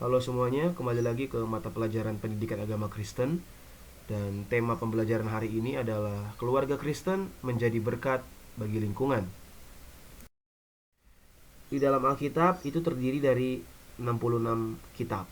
Halo semuanya, kembali lagi ke mata pelajaran Pendidikan Agama Kristen. Dan tema pembelajaran hari ini adalah keluarga Kristen menjadi berkat bagi lingkungan. Di dalam Alkitab itu terdiri dari 66 kitab.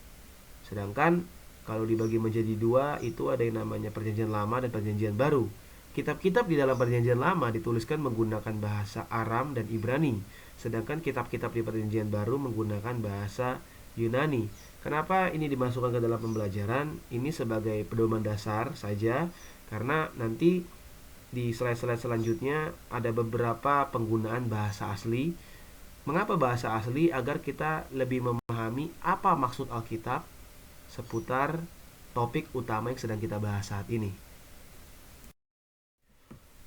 Sedangkan kalau dibagi menjadi dua, itu ada yang namanya Perjanjian Lama dan Perjanjian Baru. Kitab-kitab di dalam Perjanjian Lama dituliskan menggunakan bahasa Aram dan Ibrani, sedangkan kitab-kitab di Perjanjian Baru menggunakan bahasa Yunani. Kenapa ini dimasukkan ke dalam pembelajaran? Ini sebagai pedoman dasar saja, karena nanti di slide-slide selanjutnya ada beberapa penggunaan bahasa asli. Mengapa bahasa asli? Agar kita lebih memahami apa maksud Alkitab seputar topik utama yang sedang kita bahas saat ini.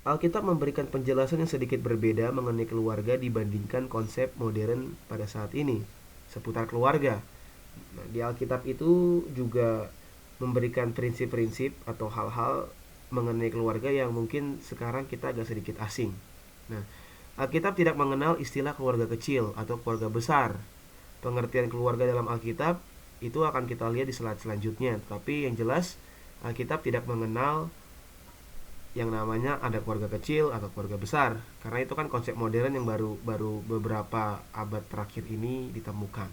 Alkitab memberikan penjelasan yang sedikit berbeda mengenai keluarga dibandingkan konsep modern pada saat ini seputar keluarga. Nah, di Alkitab itu juga memberikan prinsip-prinsip atau hal-hal mengenai keluarga yang mungkin sekarang kita agak sedikit asing. Nah, Alkitab tidak mengenal istilah keluarga kecil atau keluarga besar. Pengertian keluarga dalam Alkitab itu akan kita lihat di slide selanjutnya. Tapi yang jelas Alkitab tidak mengenal yang namanya ada keluarga kecil atau keluarga besar, karena itu kan konsep modern yang baru beberapa abad terakhir ini ditemukan.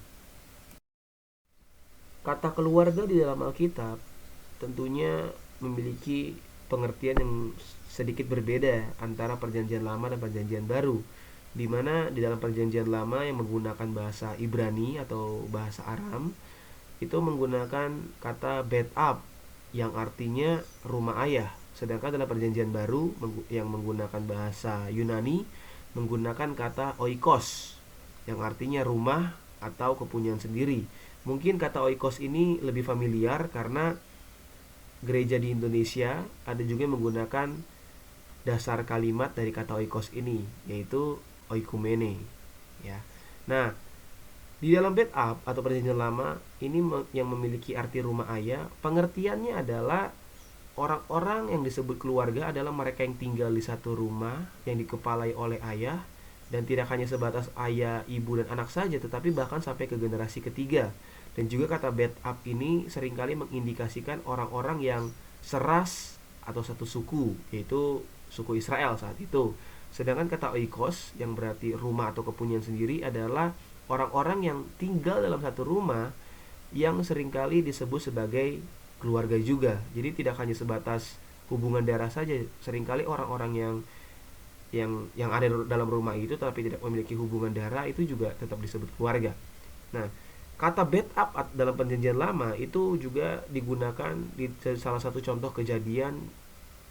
Kata keluarga di dalam Alkitab tentunya memiliki pengertian yang sedikit berbeda antara Perjanjian Lama dan Perjanjian Baru, di mana di dalam Perjanjian Lama yang menggunakan bahasa Ibrani atau bahasa Aram itu menggunakan kata bet up yang artinya rumah ayah. Sedangkan dalam Perjanjian Baru yang menggunakan bahasa Yunani menggunakan kata oikos yang artinya rumah atau kepunyaan sendiri. Mungkin kata oikos ini lebih familiar karena gereja di Indonesia ada juga yang menggunakan dasar kalimat dari kata oikos ini, yaitu oikumene, ya. Nah, di dalam bed up atau Perjanjian Lama ini yang memiliki arti rumah ayah, pengertiannya adalah orang-orang yang disebut keluarga adalah mereka yang tinggal di satu rumah yang dikepalai oleh ayah, dan tidak hanya sebatas ayah, ibu, dan anak saja, tetapi bahkan sampai ke generasi ketiga. Dan juga kata bed up ini seringkali mengindikasikan orang-orang yang seras atau satu suku, yaitu suku Israel saat itu. Sedangkan kata oikos yang berarti rumah atau kepunyaan sendiri adalah orang-orang yang tinggal dalam satu rumah yang seringkali disebut sebagai keluarga juga. Jadi tidak hanya sebatas hubungan darah saja, seringkali orang-orang yang ada dalam rumah itu tapi tidak memiliki hubungan darah itu juga tetap disebut keluarga. Nah, kata bed up dalam Perjanjian Lama itu juga digunakan di salah satu contoh kejadian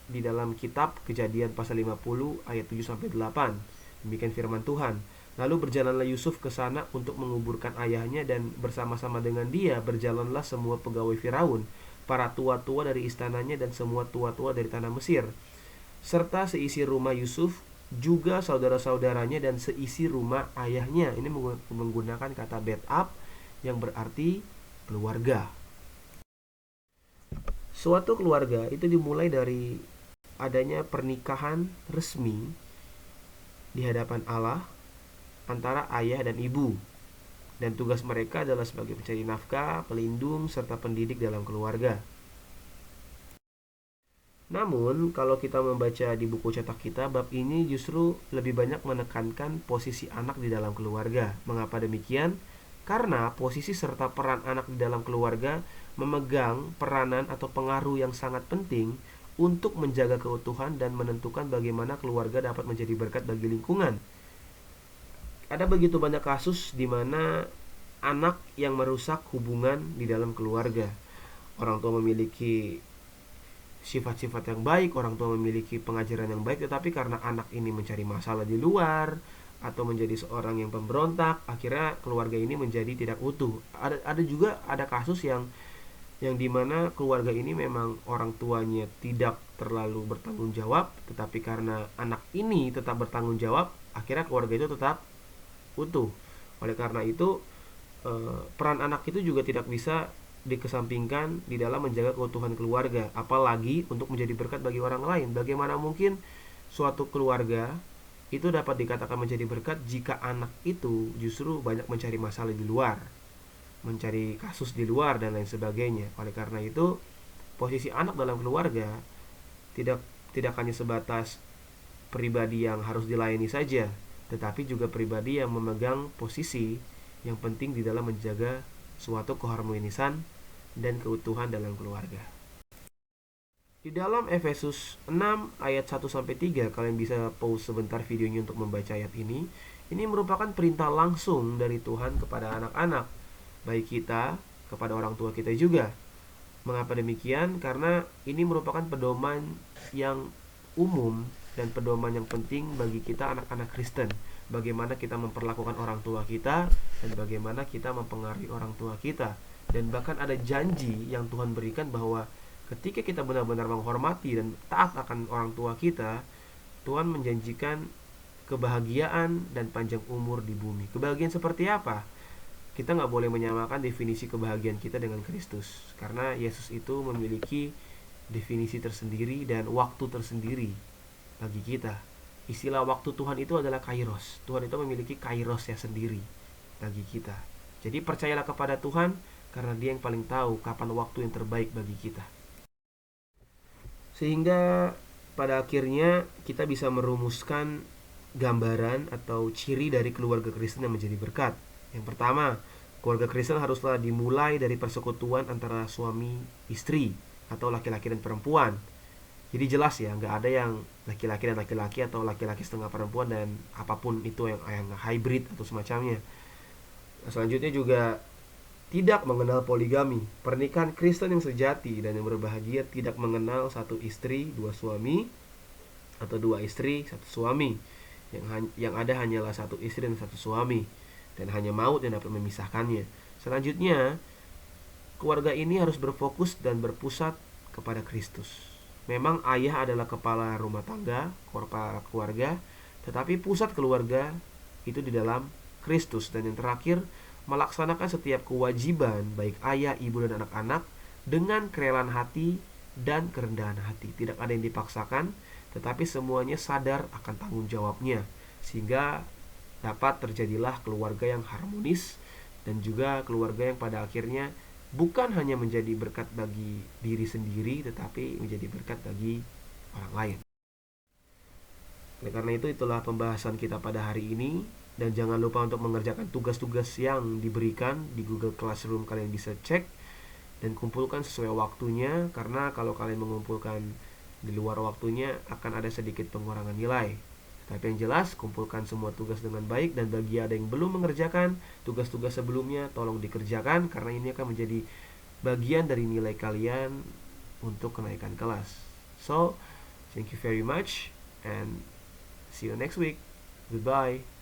di dalam kitab Kejadian pasal 50 ayat 7 sampai 8. Demikian firman Tuhan. Lalu berjalanlah Yusuf ke sana untuk menguburkan ayahnya, dan bersama-sama dengan dia berjalanlah semua pegawai Firaun, para tua-tua dari istananya dan semua tua-tua dari tanah Mesir, serta seisi rumah Yusuf, juga saudara-saudaranya dan seisi rumah ayahnya. Ini menggunakan kata bed up yang berarti keluarga. Suatu keluarga itu dimulai dari adanya pernikahan resmi di hadapan Allah antara ayah dan ibu, dan tugas mereka adalah sebagai pencari nafkah, pelindung, serta pendidik dalam keluarga. Namun, kalau kita membaca di buku cetak kita, bab ini justru lebih banyak menekankan posisi anak di dalam keluarga. Mengapa demikian? Karena posisi serta peran anak di dalam keluarga memegang peranan atau pengaruh yang sangat penting untuk menjaga keutuhan dan menentukan bagaimana keluarga dapat menjadi berkat bagi lingkungan. Ada begitu banyak kasus di mana anak yang merusak hubungan di dalam keluarga. Orang tua memiliki sifat-sifat yang baik, orang tua memiliki pengajaran yang baik, tetapi karena anak ini mencari masalah di luar atau menjadi seorang yang pemberontak, akhirnya keluarga ini menjadi tidak utuh. Ada juga ada kasus yang dimana keluarga ini memang orang tuanya tidak terlalu bertanggung jawab, tetapi karena anak ini tetap bertanggung jawab, akhirnya keluarga itu tetap utuh. Oleh karena itu, peran anak itu juga tidak bisa dikesampingkan di dalam menjaga keutuhan keluarga, apalagi untuk menjadi berkat bagi orang lain. Bagaimana mungkin suatu keluarga itu dapat dikatakan menjadi berkat jika anak itu justru banyak mencari masalah di luar? mencari kasus di luar dan lain sebagainya. Oleh karena itu, posisi anak dalam keluarga tidak tidak hanya sebatas pribadi yang harus dilayani saja, tetapi juga pribadi yang memegang posisi yang penting di dalam menjaga suatu keharmonisan dan keutuhan dalam keluarga. Di dalam Efesus 6 ayat 1 sampai 3, kalian bisa pause sebentar videonya untuk membaca ayat ini. Ini merupakan perintah langsung dari Tuhan kepada anak-anak, baik kita kepada orang tua kita juga. Mengapa demikian? Karena ini merupakan pedoman yang umum dan pedoman yang penting bagi kita anak-anak Kristen. Bagaimana kita memperlakukan orang tua kita dan bagaimana kita mempengaruhi orang tua kita. Dan bahkan ada janji yang Tuhan berikan bahwa ketika kita benar-benar menghormati dan taat akan orang tua kita, Tuhan menjanjikan kebahagiaan dan panjang umur di bumi. Kebahagiaan seperti apa? Kita nggak boleh menyamakan definisi kebahagiaan kita dengan Kristus, karena Yesus itu memiliki definisi tersendiri dan waktu tersendiri bagi kita. Istilah waktu Tuhan itu adalah kairos. Tuhan itu memiliki kairosnya sendiri bagi kita. Jadi percayalah kepada Tuhan, karena Dia yang paling tahu kapan waktu yang terbaik bagi kita. Sehingga pada akhirnya kita bisa merumuskan gambaran atau ciri dari keluarga Kristen yang menjadi berkat. Yang pertama, keluarga Kristen haruslah dimulai dari persekutuan antara suami istri atau laki-laki dan perempuan. Jadi jelas ya, nggak ada yang laki-laki dan laki-laki atau laki-laki setengah perempuan dan apapun itu yang hybrid atau semacamnya. Selanjutnya juga tidak mengenal poligami. Pernikahan Kristen yang sejati dan yang berbahagia tidak mengenal satu istri, dua suami, atau dua istri, satu suami. Yang ada hanyalah satu istri dan satu suami, dan hanya maut yang dapat memisahkannya. Selanjutnya, keluarga ini harus berfokus dan berpusat kepada Kristus. Memang ayah adalah kepala rumah tangga, kepala keluarga, tetapi pusat keluarga itu di dalam Kristus. Dan yang terakhir, melaksanakan setiap kewajiban baik ayah, ibu, dan anak-anak dengan kerelaan hati dan kerendahan hati. Tidak ada yang dipaksakan, tetapi semuanya sadar akan tanggung jawabnya, sehingga dapat terjadilah keluarga yang harmonis dan juga keluarga yang pada akhirnya bukan hanya menjadi berkat bagi diri sendiri, tetapi menjadi berkat bagi orang lain. Oleh karena itu, itulah pembahasan kita pada hari ini. Dan jangan lupa untuk mengerjakan tugas-tugas yang diberikan di Google Classroom. Kalian bisa cek dan kumpulkan sesuai waktunya, karena kalau kalian mengumpulkan di luar waktunya akan ada sedikit pengurangan nilai. Tapi yang jelas, kumpulkan semua tugas dengan baik, dan bagi ada yang belum mengerjakan tugas-tugas sebelumnya, tolong dikerjakan, karena ini akan menjadi bagian dari nilai kalian untuk kenaikan kelas. So, thank you very much and see you next week. Goodbye.